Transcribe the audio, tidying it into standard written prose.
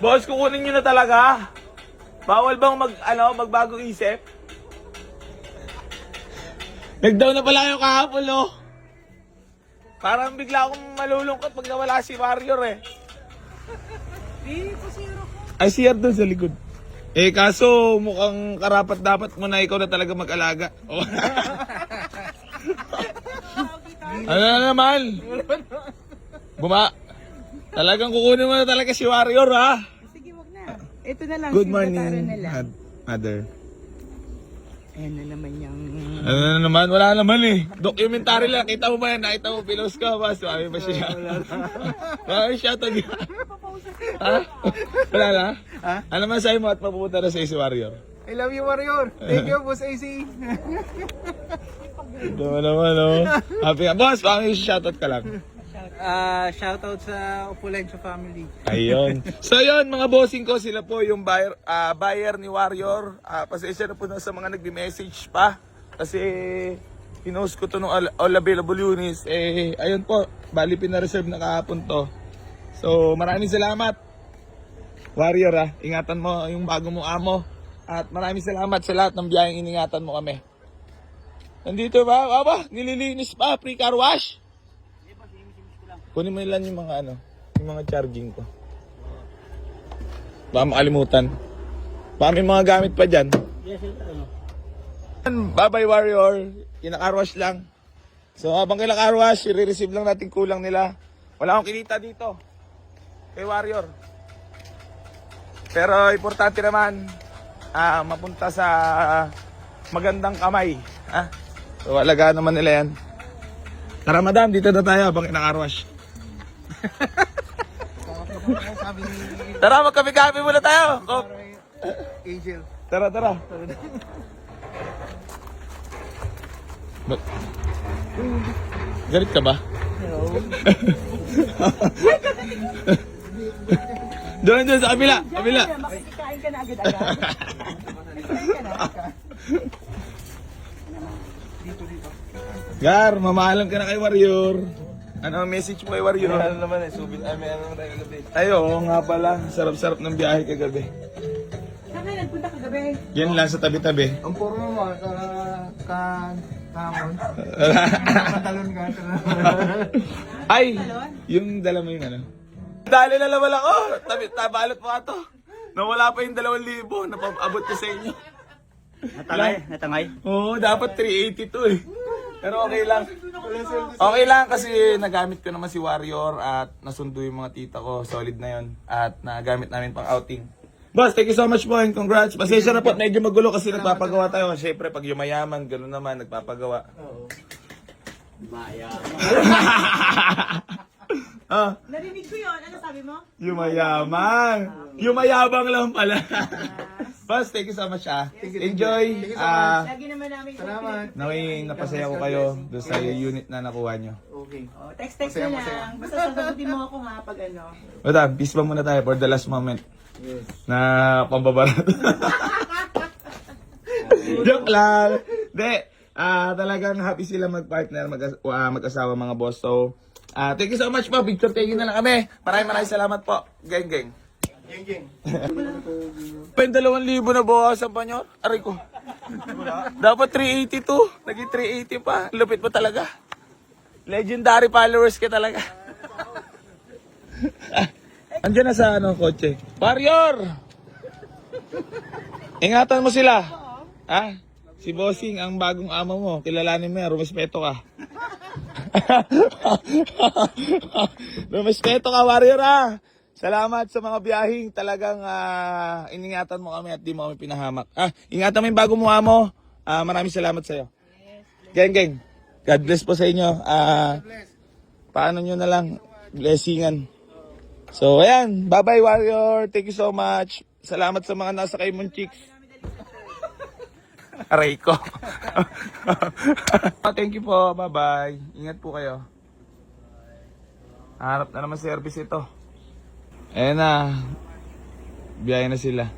Boss, kukunin nyo na talaga. Bawal bang magbago isip? Nag-down na pala yung kahapon, oh. Parang bigla akong malulungkot pag nawala si Warrior, eh. Ay, CR doon sa likod. Eh, kaso mukhang karapat dapat mo na ikaw na talaga mag-alaga. Oh. Ano na naman? Talagang kukunin mo na talaga si Warrior, ha? Sige, wag na. Ito na lang. Good morning, mother. Ayan na naman yung... Ano na naman? Wala naman eh. Documentary lang. Kita mo ba yan? Nakita mo, pilos ka ba? Sabi ba siya? Bakit siya ito? Ha? Wala na? Ha? Ano man sa'yo mo at mapupunta na sa si Warrior? I love you, Warrior. Thank you, Boss AC. Ito naman, oh. Happy ka. Boss, baka may shoutout ka lang. Shoutout sa Opulencio family. Ayun. So yun, mga bossing ko, sila po yung buyer ni Warrior. Pasensya na po na sa mga nag-message pa. Kasi pinost ko to nung all available units. Eh, ayun po, bali pina-reserve na kahapon to. So maraming salamat. Warrior, ingatan mo yung bago mong amo. At maraming salamat sa lahat ng biyayang iningatan mo kami. Nandito ba? Aba, nililinis pa, pre-car wash. Kunin mo lang yung mga yung mga charging ko. Baka makalimutan. Baka may mga gamit pa dyan. Bye-bye, Warrior. Kina-carwash lang. So habang kina-carwash, i-receive lang natin kulang nila. Wala akong kinita dito kay Warrior. Pero importante naman, mapunta sa magandang kamay. So alagaan naman nila yan. Tara, madam, dito na tayo habang kina-carwash. Tara, magkape-kape muna tayo. Angel. Tara. Galit ka ba? Doon sa kabila. Makikikain ka na agad-agad. Gar, mamahalan ka na kay Warrior. Ano ang message mo kay Warrior? Ano naman may ano naman tayo kagabi. Ay, oo nga pala. Sarap-sarap ng biyahe kagabi. Saan kayo nagpunta kagabi? Yan lang sa tabi-tabi. Ang puro mo, kamon. Pantalon ka. Ay, yung dala mo yung Dali na naman ako. Tabalot mo ato. Nawala pa yung 2,000. Napabot ko sa inyo. Natangay. Oo, dapat 382 eh. Pero okay lang. Okay lang kasi nagamit ko naman si Warrior at nasundo yung mga tita ko. Solid na yon. At nagamit namin pang outing. Boss, thank you so much po and congrats. Pasensya na po, medyo magulo kasi nagpapagawa tayo. Siyempre, pag yumayaman, gano'n naman, nagpapagawa. Oo. Narinig ko yun. Ano sabi mo? Yumayaman. Yumayabang lang pala. Boss, thank you so much. Enjoy. Lagi naman namin Salamat. Naway napasaya ko kayo doon sa unit na nakuha nyo. Okay. Text na lang. Basta sasagutin mo ako ha pag ano. Madam, peace bomb muna tayo for the last moment. Yes. Na pambabarat. Joke lang. De, talagang happy sila mag-partner, mag-asawa mga boss. So, thank you so much po. Picture taking na lang kami. Maraming salamat po. Geng. Geng. Pa yung 2,000 na bawasan pa nyo? Aray ko. Dapat 382. Naging 380 pa. Lupit mo talaga. Legendary followers ka talaga. Andiyan na sa kotse. Warrior! Ingatan mo sila. Si Bossing, ang bagong amo mo. Kilalanin mo yan. Rumespeto ka. Rumespeto ka, Warrior Salamat sa mga biyahing talagang iningatan mo kami at di mo kami pinahamak. Ingatan mo yung bago mo amo. Maraming salamat sa iyo. Geng. God bless po sa inyo. Paano nyo na lang blessingan. So ayan, bye-bye Warrior. Thank you so much. Salamat sa mga nasa kay mong chicks. Aray ko. Thank you po. Bye-bye. Ingat po kayo. Harap na naman service ito. Ayan na. Biyahe na sila.